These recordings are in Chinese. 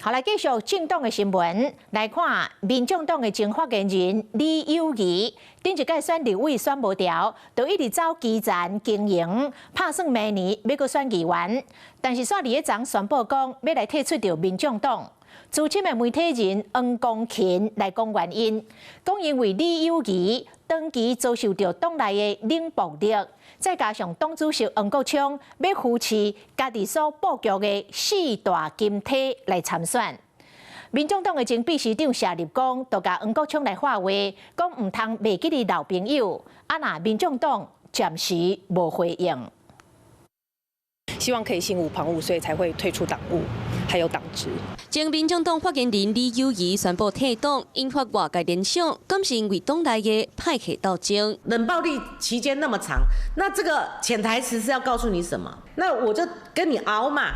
好，来继续政党的新闻来看，民众党的前发言人李友仪，顶一届选立委选无掉，就一直走基层经营，打算明年要阁选议员。但是煞伫咧昨宣布讲，要来退出掉民众党。资深的媒体人黄光芹来讲原因，讲因为李友仪长期遭受到党内的冷暴力。 再加上党主席黄国昌要扶持家己所布局的四大金体来参选，民众党的前秘书长谢立功就甲黄国昌来话话，讲唔通袂记哩老朋友，若民众党暂时无回应。希望可以心无旁骛，所以才会退出党务。 还有党职。前民众党发言人李友仪宣布退党，引发外界联想，敢是因为党内的派系斗争？冷暴力期间那么长，那这个潜台词是要告诉你什么？那我就跟你熬嘛。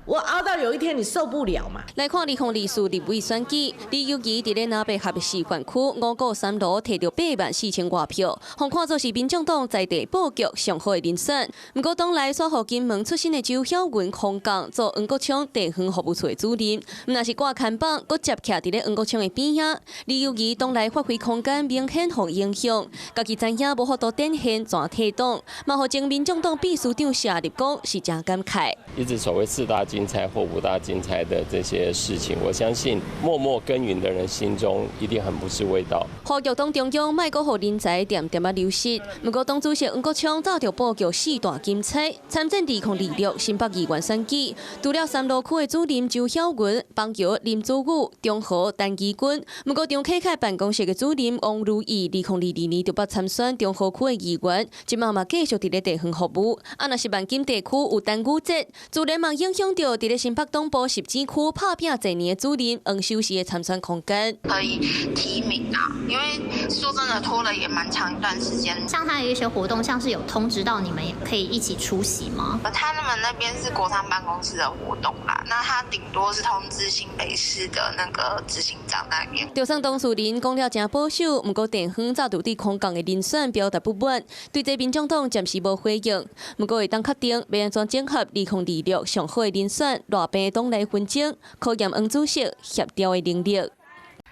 我熬到有一天你受不了嘛！来看2024立委选举，李友仪伫咧南北合市选区五股三路摕到84000多票，互看作是民众党在地布局上好的人选。不过党内所获金门出身的周晓云空降做黄国昌地方服务处的主任，若是挂看板，搁接徛伫咧黄国昌的边仔。李友仪党内发挥空间明显互影响，家己知影无法度展现全退党，嘛互前民众党秘书长谢立功是真感慨。一直所谓4大金钗或5大金钗的这些事情，我相信默默耕耘的人心中一定很不是味道。呼吁党中央莫阁互人才点点流失。不过党主席黄国昌早就布局4大金钗，参战2026新北议员选举，除了3路区的主任周晓云、邦桥林祖武、中和陈怡君，不过张启凯办公室的主任王如意2022年就捌参选中和区的议员，今嘛继续伫咧地方服务。若是万金地区有陈宇哲，自然嘛影响到伫咧新北东部10指区拍拼侪年的主任黄秀熙的参选空间。可以提名啊，因为说真的拖了也蛮长一段时间。像他有一些活动，像是有通知到你们也可以一起出席吗？他们那边是国商办公室的活动啦，那他顶多是通知新北市的那个执行长那边。就算当事人讲了真保守，不过地方早就对空降的人选表达不满，对这民众党暂时无回应。不过会当确定要安怎整合2026上好的人选，偌边党内纷争，考验黄主席协调的能力。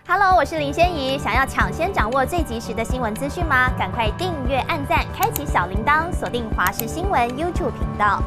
Hello， 我是林仙怡，想要抢先掌握最及时的新闻资讯吗？赶快订阅、按赞、开启小铃铛，锁定华视新闻 YouTube 频道。